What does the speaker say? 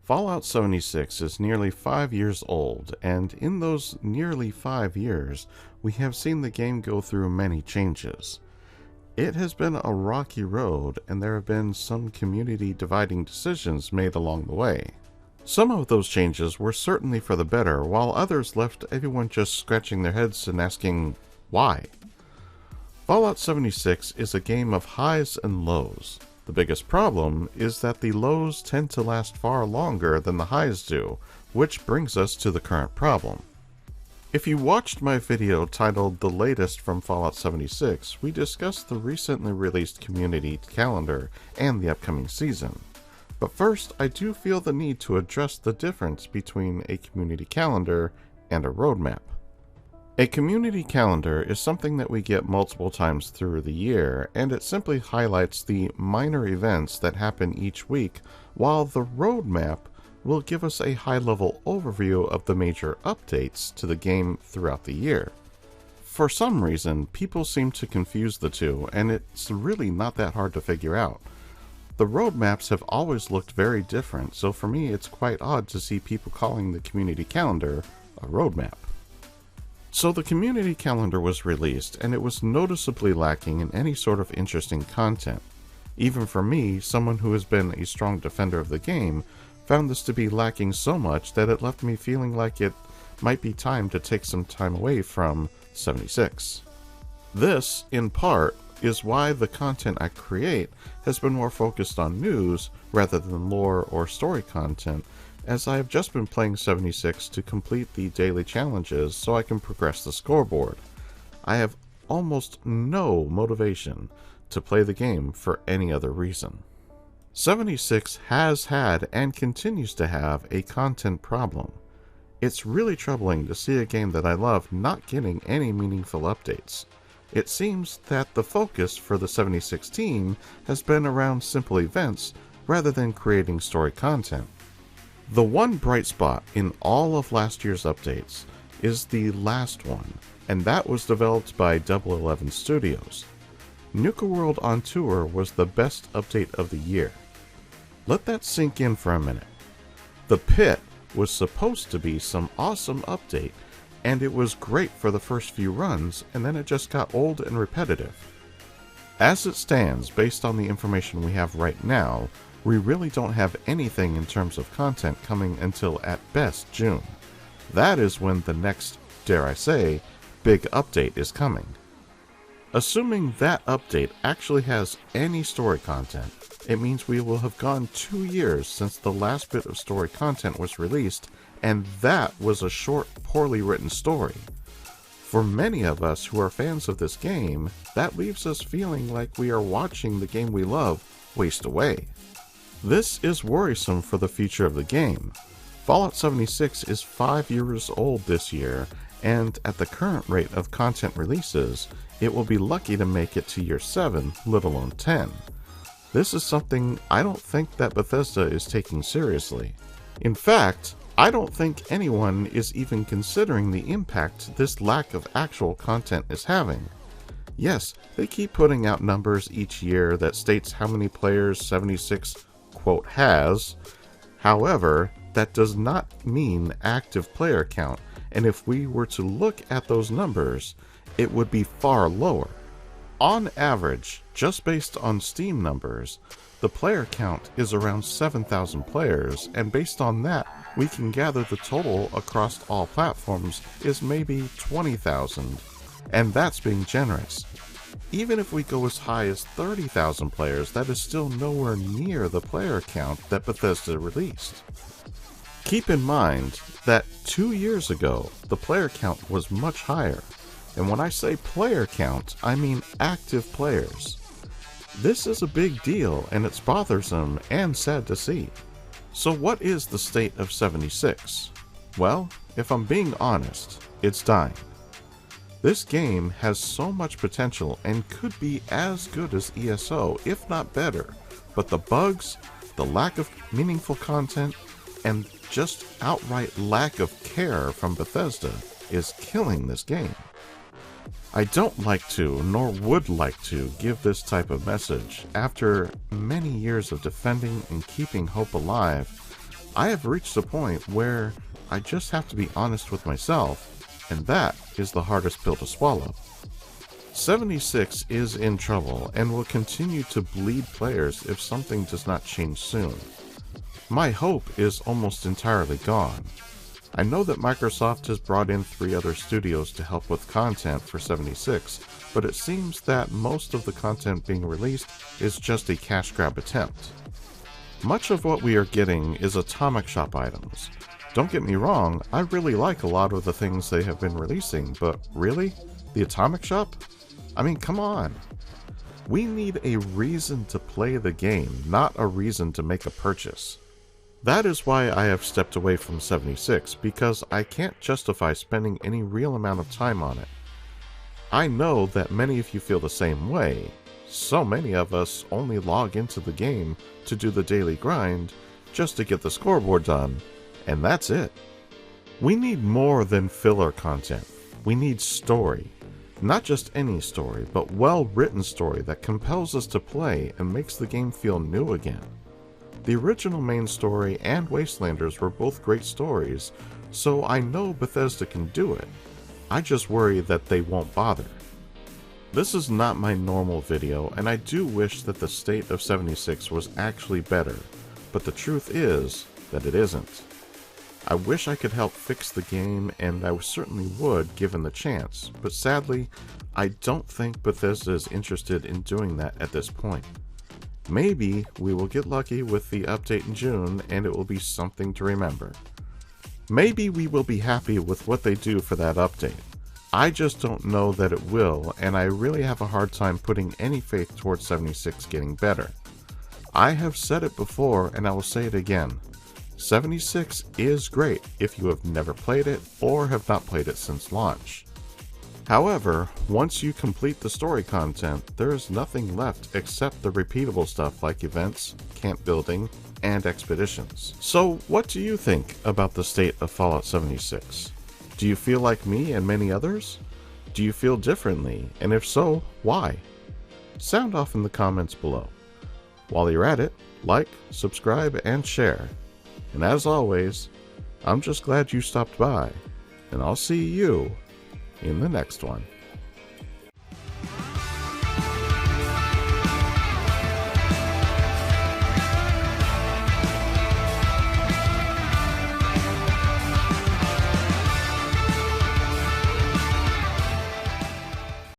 Fallout 76 is nearly 5 years old, and in those nearly 5 years, we have seen the game go through many changes. It has been a rocky road, and there have been some community dividing decisions made along the way. Some of those changes were certainly for the better, while others left everyone just scratching their heads and asking, why? Fallout 76 is a game of highs and lows. The biggest problem is that the lows tend to last far longer than the highs do, which brings us to the current problem. If you watched my video titled The Latest from Fallout 76, we discussed the recently released community calendar and the upcoming season. But first, I do feel the need to address the difference between a community calendar and a roadmap. A community calendar is something that we get multiple times through the year, and it simply highlights the minor events that happen each week, while the roadmap will give us a high-level overview of the major updates to the game throughout the year. For some reason, people seem to confuse the two, and it's really not that hard to figure out. The roadmaps have always looked very different, so for me it's quite odd to see people calling the community calendar a roadmap. So the community calendar was released, and it was noticeably lacking in any sort of interesting content. Even for me, someone who has been a strong defender of the game, found this to be lacking so much that it left me feeling like it might be time to take some time away from 76. This, in part, is why the content I create has been more focused on news rather than lore or story content, as I have just been playing 76 to complete the daily challenges so I can progress the scoreboard. I have almost no motivation to play the game for any other reason. 76 has had and continues to have a content problem. It's really troubling to see a game that I love not getting any meaningful updates. It seems that the focus for the 76 team has been around simple events rather than creating story content. The one bright spot in all of last year's updates is the last one, and that was developed by Double 11 Studios. Nuka World on Tour was the best update of the year. Let that sink in for a minute. The Pit was supposed to be some awesome update, and it was great for the first few runs, and then it just got old and repetitive. As it stands, based on the information we have right now, we really don't have anything in terms of content coming until at best June. That is when the next, dare I say, big update is coming. Assuming that update actually has any story content, it means we will have gone 2 years since the last bit of story content was released, and that was a short, poorly written story. For many of us who are fans of this game, that leaves us feeling like we are watching the game we love waste away. This is worrisome for the future of the game. Fallout 76 is 5 years old this year, and at the current rate of content releases, it will be lucky to make it to year 7, let alone 10. This is something I don't think that Bethesda is taking seriously. In fact, I don't think anyone is even considering the impact this lack of actual content is having. Yes, they keep putting out numbers each year that states how many players 76 quote has. However, that does not mean active player count, and if we were to look at those numbers, it would be far lower. On average, just based on Steam numbers, the player count is around 7,000 players, and based on that, we can gather the total across all platforms is maybe 20,000, and that's being generous. Even if we go as high as 30,000 players, that is still nowhere near the player count that Bethesda released. Keep in mind that 2 years ago, the player count was much higher. And when I say player count, I mean active players. This is a big deal, and it's bothersome and sad to see. So what is the state of 76? Well, if I'm being honest, it's dying. This game has so much potential and could be as good as ESO, if not better, but the bugs, the lack of meaningful content, and just outright lack of care from Bethesda is killing this game. I don't like to, nor would like to, give this type of message. After many years of defending and keeping hope alive, I have reached a point where I just have to be honest with myself, and that is the hardest pill to swallow. 76 is in trouble and will continue to bleed players if something does not change soon. My hope is almost entirely gone. I know that Microsoft has brought in 3 other studios to help with content for 76, but it seems that most of the content being released is just a cash grab attempt. Much of what we are getting is Atomic Shop items. Don't get me wrong, I really like a lot of the things they have been releasing, but really? The Atomic Shop? I mean, come on. We need a reason to play the game, not a reason to make a purchase. That is why I have stepped away from 76, because I can't justify spending any real amount of time on it. I know that many of you feel the same way. So many of us only log into the game to do the daily grind just to get the scoreboard done, and that's it. We need more than filler content. We need story. Not just any story, but well-written story that compels us to play and makes the game feel new again. The original main story and Wastelanders were both great stories, so I know Bethesda can do it. I just worry that they won't bother. This is not my normal video, and I do wish that the state of 76 was actually better, but the truth is that it isn't. I wish I could help fix the game, and I certainly would given the chance, but sadly, I don't think Bethesda is interested in doing that at this point. Maybe we will get lucky with the update in June and it will be something to remember. Maybe we will be happy with what they do for that update. I just don't know that it will, and I really have a hard time putting any faith towards 76 getting better. I have said it before and I will say it again. 76 is great if you have never played it or have not played it since launch. However, once you complete the story content, there is nothing left except the repeatable stuff like events, camp building, and expeditions. So what do you think about the state of Fallout 76? Do you feel like me and many others? Do you feel differently, and if so, why? Sound off in the comments below. While you're at it, like, subscribe, and share. And as always, I'm just glad you stopped by, and I'll see you in the next one.